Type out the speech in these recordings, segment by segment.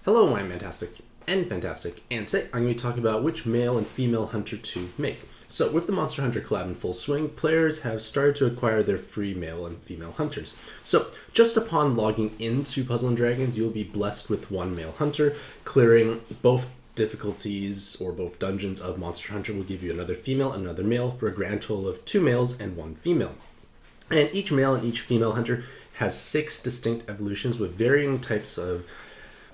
Hello, I'm Mantastic and Fantastic, and today I'm going to be talking about which male and female hunter to make. So, with the Monster Hunter collab in full swing, players have started to acquire their free male and female hunters. So, just upon logging into Puzzle & Dragons, you'll be blessed with one male hunter. Clearing both difficulties or both dungeons of Monster Hunter will give you another female and another male for a grand total of 2 males and 1 female. And each male and each female hunter has 6 distinct evolutions with varying types of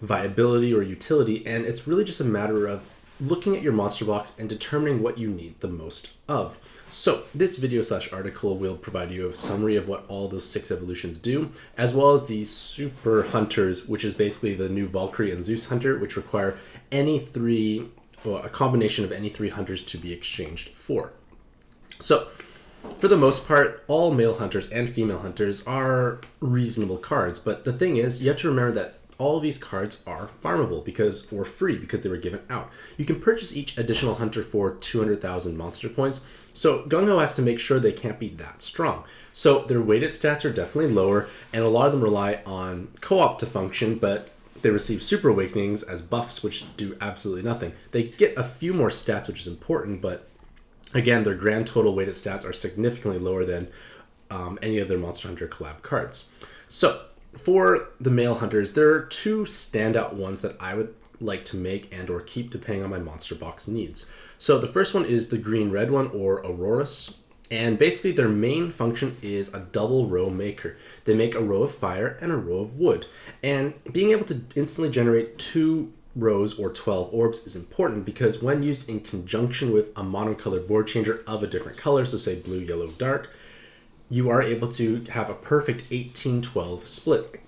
viability or utility, and it's really just a matter of looking at your monster box and determining what you need the most of. So this video / article will provide you a summary of what all those 6 evolutions do, as well as the super hunters, which is basically the new Valkyrie and Zeus hunter, which require a combination of any 3 hunters to be exchanged for. So for the most part, all male hunters and female hunters are reasonable cards, but the thing is, you have to remember that all of these cards are farmable or free because they were given out. You can purchase each additional hunter for 200,000 monster points, so Gung-Ho has to make sure they can't be that strong. So their weighted stats are definitely lower, and a lot of them rely on co-op to function, but they receive super awakenings as buffs, which do absolutely nothing. They get a few more stats, which is important, but again, their grand total weighted stats are significantly lower than any other Monster Hunter collab cards. So for the male hunters, there are 2 standout ones that I would like to make and or keep depending on my monster box needs. So the first one is the green-red one, or Auroras, and basically their main function is a double row maker. They make a row of fire and a row of wood, and being able to instantly generate 2 rows or 12 orbs is important because when used in conjunction with a monocolored board changer of a different color, so say blue, yellow, dark, you are able to have a perfect 18-12 split.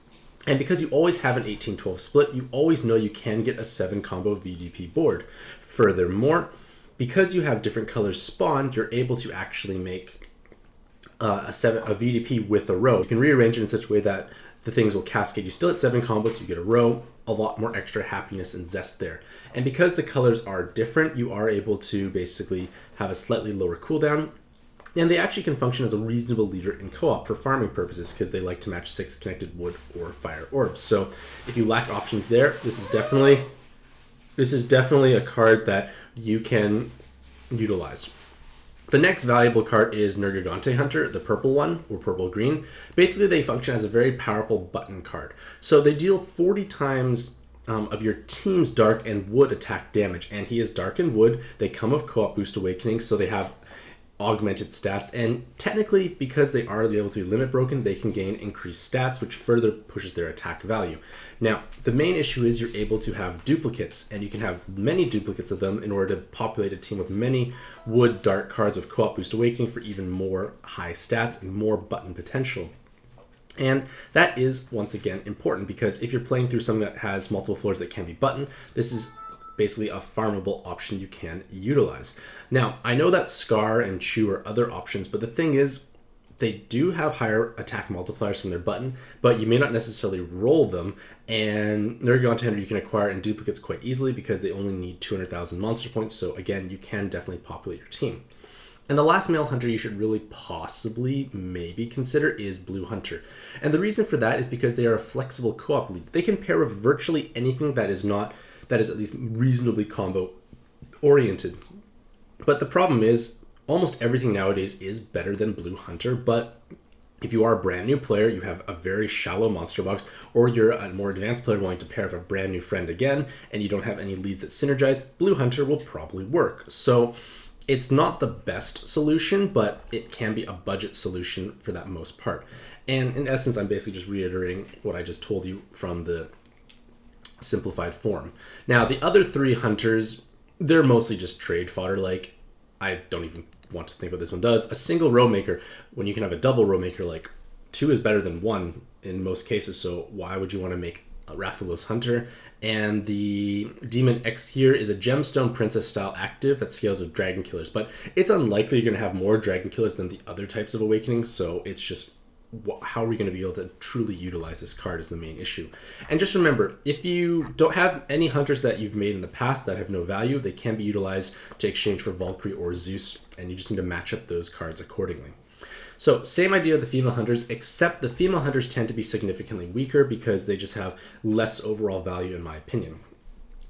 And because you always have an 18-12 split, you always know you can get a 7 combo VDP board. Furthermore, because you have different colors spawned, you're able to actually make a VDP with a row. You can rearrange it in such a way that the things will cascade. You still at 7 combos, you get a row, a lot more extra happiness and zest there. And because the colors are different, you are able to basically have a slightly lower cooldown. And they actually can function as a reasonable leader in co-op for farming purposes because they like to match 6 connected wood or fire orbs. So if you lack options there, this is definitely a card that you can utilize. The next valuable card is Nergigante Hunter, the purple one, or purple-green. Basically, they function as a very powerful button card. So they deal 40 times of your team's dark and wood attack damage, and he is dark and wood. They come with co-op boost awakening, so they have augmented stats, and technically because they are able to be limit broken, they can gain increased stats, which further pushes their attack value. Now the main issue is you're able to have duplicates, and you can have many duplicates of them in order to populate a team with many wood dark cards with co-op boost awakening for even more high stats and more button potential. And that is once again important because if you're playing through something that has multiple floors that can be button, this is basically a farmable option you can utilize. Now, I know that Scar and Chew are other options, but the thing is, they do have higher attack multipliers from their button, but you may not necessarily roll them, and Nergigante Hunter you can acquire in duplicates quite easily because they only need 200,000 monster points, so again, you can definitely populate your team. And the last male hunter you should really possibly maybe consider is Blue Hunter. And the reason for that is because they are a flexible co-op lead. They can pair with virtually anything that is at least reasonably combo oriented. But the problem is almost everything nowadays is better than Blue Hunter, but if you are a brand new player, you have a very shallow monster box, or you're a more advanced player wanting to pair with a brand new friend again, and you don't have any leads that synergize, Blue Hunter will probably work. So it's not the best solution, but it can be a budget solution for that most part. And in essence, I'm basically just reiterating what I just told you from the simplified form. Now, the other 3 hunters, they're mostly just trade fodder. Like, I don't even want to think what this one does. A single row maker, when you can have a double row maker, like 2 is better than 1 in most cases, so why would you want to make a Rathalos Hunter? And the Demon X here is a Gemstone Princess style active that scales with Dragon Killers, but it's unlikely you're going to have more Dragon Killers than the other types of Awakenings, so it's just how are we going to be able to truly utilize this card is the main issue. And just remember, if you don't have any hunters that you've made in the past that have no value, they can be utilized to exchange for Valkyrie or Zeus, and you just need to match up those cards accordingly. So same idea of the female hunters, except the female hunters tend to be significantly weaker because they just have less overall value in my opinion.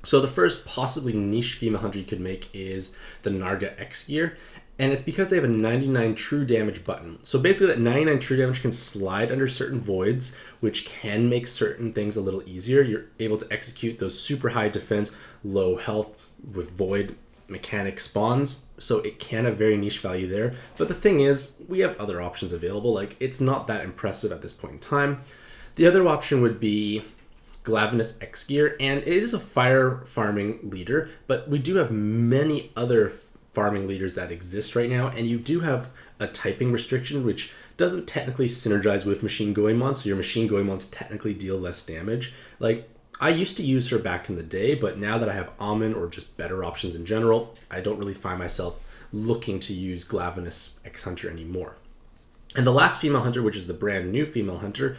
So the first possibly niche female hunter you could make is the Narga X Gear, and it's because they have a 99 true damage button. So basically that 99 true damage can slide under certain voids, which can make certain things a little easier. You're able to execute those super high defense, low health with void mechanic spawns, so it can have very niche value there. But the thing is, we have other options available. Like, it's not that impressive at this point in time. The other option would be Glavenus X Gear, and it is a fire farming leader, but we do have many other farming leaders that exist right now, and you do have a typing restriction, which doesn't technically synergize with Machine Goemon, so your Machine Goemons technically deal less damage. Like, I used to use her back in the day, but now that I have Amun or just better options in general, I don't really find myself looking to use Glavenus X Hunter anymore. And the last female hunter, which is the brand new female hunter,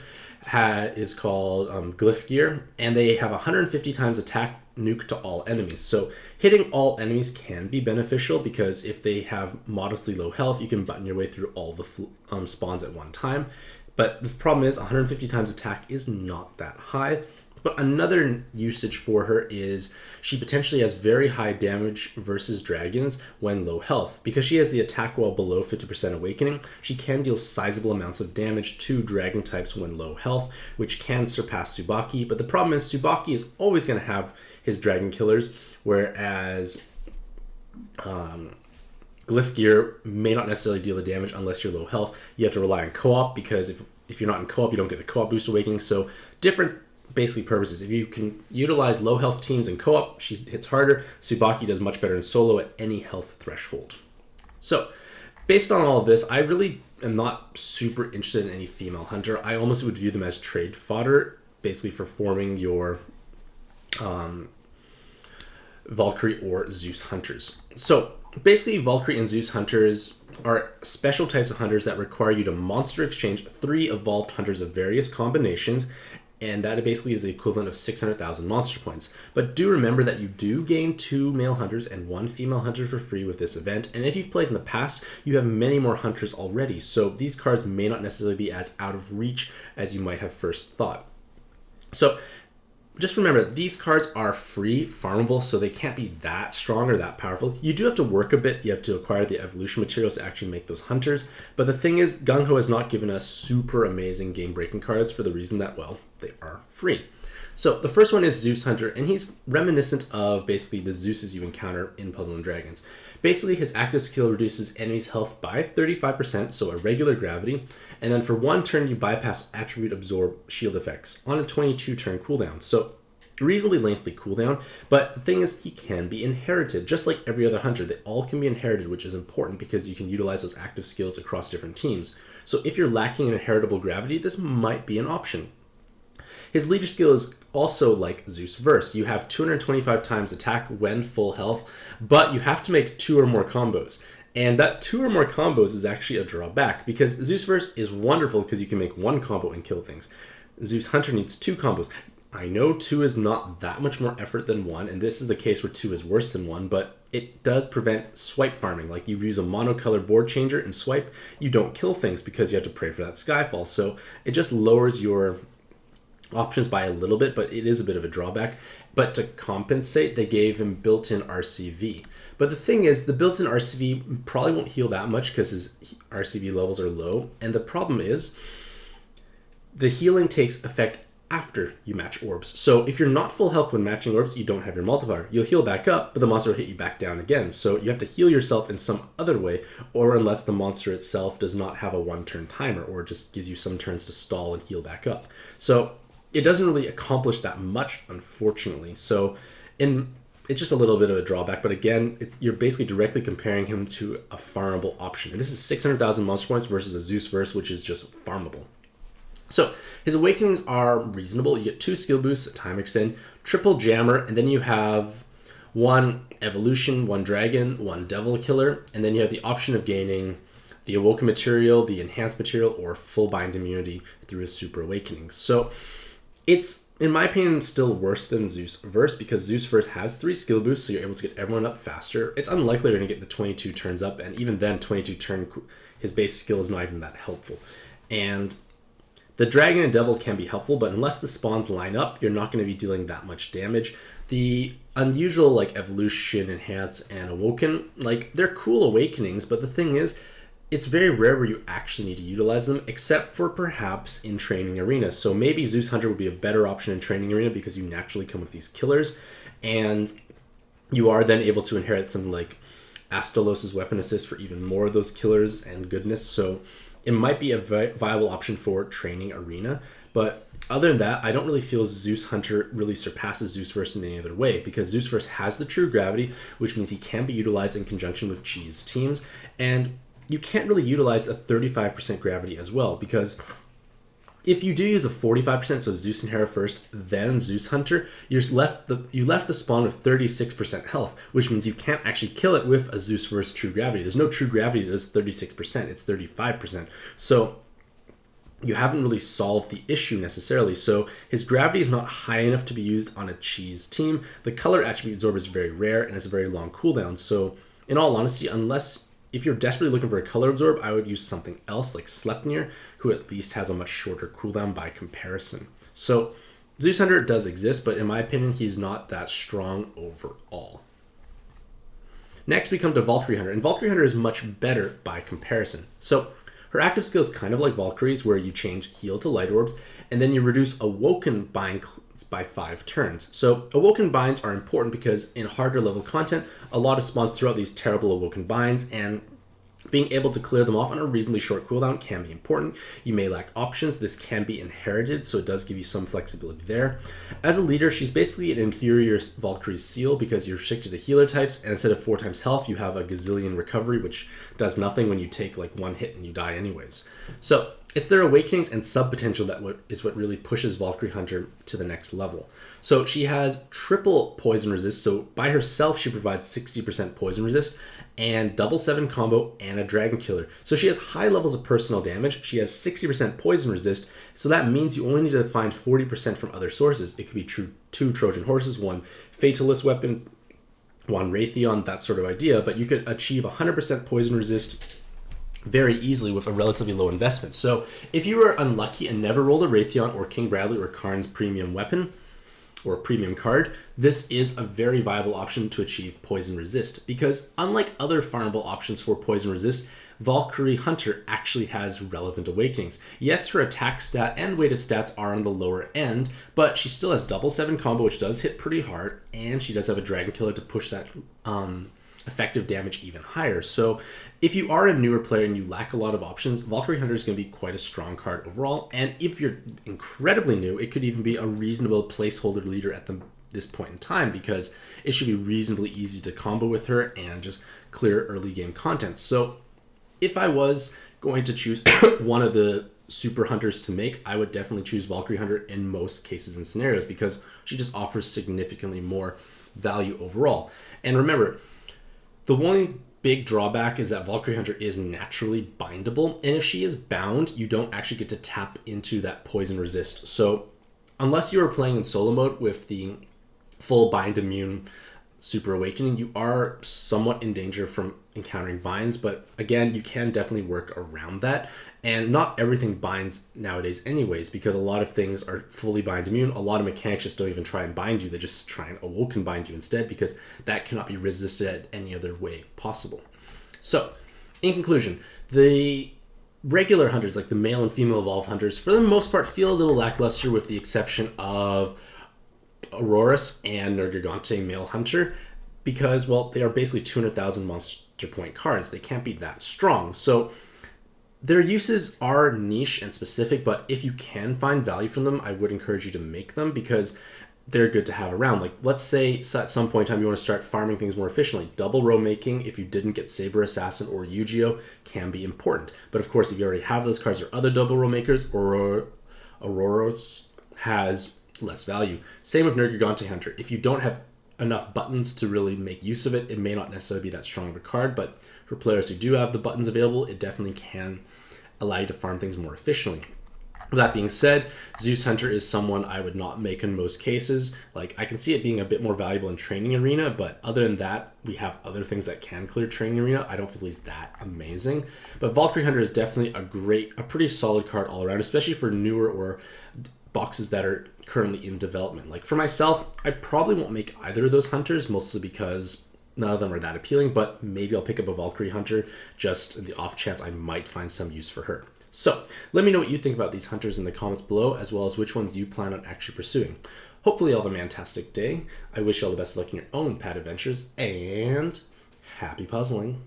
is called Glyph Gear, and they have 150 times attack nuke to all enemies. So hitting all enemies can be beneficial because if they have modestly low health, you can button your way through all the spawns at one time. But the problem is 150 times attack is not that high. But another usage for her is she potentially has very high damage versus dragons when low health. Because she has the attack wall below 50% awakening, she can deal sizable amounts of damage to dragon types when low health, which can surpass Tsubaki. But the problem is Tsubaki is always going to have his dragon killers, whereas Glyph Gear may not necessarily deal the damage unless you're low health. You have to rely on co-op, because if you're not in co-op, you don't get the co-op boost awakening. So different basically purposes. If you can utilize low health teams in co-op, she hits harder. Tsubaki does much better in solo at any health threshold. So based on all of this, I really am not super interested in any female hunter. I almost would view them as trade fodder, basically for forming your Valkyrie or Zeus hunters. So basically Valkyrie and Zeus hunters are special types of hunters that require you to monster exchange 3 evolved hunters of various combinations, and that basically is the equivalent of 600,000 monster points. But do remember that you do gain 2 male hunters and 1 female hunter for free with this event, and if you've played in the past, you have many more hunters already, so these cards may not necessarily be as out of reach as you might have first thought. So just remember, these cards are free, farmable, so they can't be that strong or that powerful. You do have to work a bit. You have to acquire the evolution materials to actually make those hunters. But the thing is, Gung Ho has not given us super amazing game-breaking cards for the reason that, well, they are free. So the first one is Zeus Hunter, and he's reminiscent of basically the Zeuses you encounter in Puzzle & Dragons. Basically, his active skill reduces enemies' health by 35%, so a regular gravity, and then for 1 turn you bypass attribute absorb shield effects on a 22-turn cooldown. So reasonably lengthy cooldown, but the thing is, he can be inherited, just like every other hunter. They all can be inherited, which is important because you can utilize those active skills across different teams. So if you're lacking in inheritable gravity, this might be an option. His leader skill is also like Zeus Verse. You have 225 times attack when full health, but you have to make 2 or more combos. And that 2 or more combos is actually a drawback, because Zeus Verse is wonderful because you can make 1 combo and kill things. Zeus Hunter needs 2 combos. I know 2 is not that much more effort than 1, and this is the case where 2 is worse than 1, but it does prevent swipe farming. Like, you use a monocolor board changer and swipe, you don't kill things because you have to pray for that Skyfall. So it just lowers your options by a little bit, but it is a bit of a drawback. But to compensate, they gave him built-in RCV. But the thing is, the built-in RCV probably won't heal that much because his RCV levels are low. And the problem is, the healing takes effect after you match orbs. So if you're not full health when matching orbs, you don't have your multiplier. You'll heal back up, but the monster will hit you back down again. So you have to heal yourself in some other way, or unless the monster itself does not have a 1-turn timer, or just gives you some turns to stall and heal back up. So it doesn't really accomplish that much, unfortunately. So it's just a little bit of a drawback, but again, you're basically directly comparing him to a farmable option. And this is 600,000 monster points versus a Zeus Verse, which is just farmable. So his awakenings are reasonable. You get 2 skill boosts, a time extend, triple jammer, and then you have 1 evolution, 1 dragon, 1 devil killer, and then you have the option of gaining the awoken material, the enhanced material, or full bind immunity through his super awakenings. So it's, in my opinion, still worse than Zeus Verse, because Zeus Verse has 3 skill boosts, so you're able to get everyone up faster. It's unlikely you're going to get the 22 turns up, and even then, 22 turn his base skill is not even that helpful. And the dragon and devil can be helpful, but unless the spawns line up, you're not going to be dealing that much damage. The unusual like evolution, enhance, and awoken, like they're cool awakenings, but the thing is, it's very rare where you actually need to utilize them, except for perhaps in training arena. So maybe Zeus Hunter would be a better option in training arena because you naturally come with these killers, and you are then able to inherit something like Astalos' weapon assist for even more of those killers and goodness. So it might be a viable option for training arena. But other than that, I don't really feel Zeus Hunter really surpasses Zeus Verse in any other way, because Zeus Verse has the true gravity, which means he can be utilized in conjunction with cheese teams. And you can't really utilize a 35% gravity as well, because if you do use a 45%, so Zeus and Hera first, then Zeus Hunter, you left the spawn with 36% health, which means you can't actually kill it with a Zeus versus true gravity. There's no true gravity that is 36%, it's 35%. So you haven't really solved the issue necessarily. So his gravity is not high enough to be used on a cheese team. The color attribute absorb is very rare and it's a very long cooldown. So in all honesty, if you're desperately looking for a color absorb, I would use something else like Sleipnir, who at least has a much shorter cooldown by comparison. So Zeus Hunter does exist, but in my opinion, he's not that strong overall. Next, we come to Valkyrie Hunter, and Valkyrie Hunter is much better by comparison. So her active skill is kind of like Valkyrie's, where you change heal to light orbs, and then you reduce awoken bind by 5 turns. So awoken binds are important because in harder level content, a lot of spawns throw out these terrible awoken binds, and being able to clear them off on a reasonably short cooldown can be important. You may lack options. This can be inherited, so it does give you some flexibility there. As a leader, she's basically an inferior Valkyrie Seal because you're restricted to healer types, and instead of 4 times health, you have a gazillion recovery, which does nothing when you take like 1 hit and you die anyways. So it's their awakenings and sub potential that is what really pushes Valkyrie Hunter to the next level. So she has triple poison resist, so by herself she provides 60% poison resist and double 7 combo and a dragon killer. So she has high levels of personal damage. She has 60% poison resist, so that means you only need to find 40% from other sources. It could be 2 Trojan horses, 1 Fatalist weapon, 1 Raytheon, that sort of idea, but you could achieve 100% poison resist very easily with a relatively low investment. So if you were unlucky and never rolled a Raytheon or King Bradley or Karn's premium weapon or premium card, this is a very viable option to achieve poison resist, because unlike other farmable options for poison resist, Valkyrie Hunter actually has relevant awakenings. Yes, her attack stat and weighted stats are on the lower end, but she still has double 7 combo, which does hit pretty hard, and she does have a dragon killer to push that effective damage even higher. So if you are a newer player and you lack a lot of options, Valkyrie Hunter is going to be quite a strong card overall. And if you're incredibly new, it could even be a reasonable placeholder leader at this point in time, because it should be reasonably easy to combo with her and just clear early game content. So if I was going to choose one of the super hunters to make, I would definitely choose Valkyrie Hunter in most cases and scenarios, because she just offers significantly more value overall. And remember, the one big drawback is that Valkyrie Hunter is naturally bindable, and if she is bound, you don't actually get to tap into that poison resist. So unless you are playing in solo mode with the full bind immune super awakening, you are somewhat in danger from encountering binds, but again, you can definitely work around that. And not everything binds nowadays anyways, because a lot of things are fully bind immune. A lot of mechanics just don't even try and bind you. They just try and awoken bind you instead, because that cannot be resisted any other way possible. So, in conclusion, the regular hunters, like the male and female evolved hunters, for the most part feel a little lackluster, with the exception of Aurorus and Nergigante male hunter, because, well, they are basically 200,000 monster point cards. They can't be that strong. So their uses are niche and specific, but if you can find value from them, I would encourage you to make them, because they're good to have around. Like, let's say at some point in time you want to start farming things more efficiently. Double row making, if you didn't get Saber Assassin or Yu-Gi-Oh, can be important. But of course, if you already have those cards or other double row makers, or Auroros has less value. Same with Nergigante Hunter. If you don't have enough buttons to really make use of it, it may not necessarily be that strong of a card, but for players who do have the buttons available, it definitely can allow you to farm things more efficiently. That being said, Zeus Hunter is someone I would not make in most cases. Like, I can see it being a bit more valuable in Training Arena, but other than that, we have other things that can clear Training Arena. I don't feel he's that amazing. But Valkyrie Hunter is definitely a pretty solid card all around, especially for newer or boxes that are currently in development. Like, for myself, I probably won't make either of those hunters, mostly because none of them are that appealing, but maybe I'll pick up a Valkyrie Hunter just in the off chance I might find some use for her. So, let me know what you think about these hunters in the comments below, as well as which ones you plan on actually pursuing. Hopefully you all have a fantastic day. I wish you all the best of luck in your own pad adventures, and happy puzzling.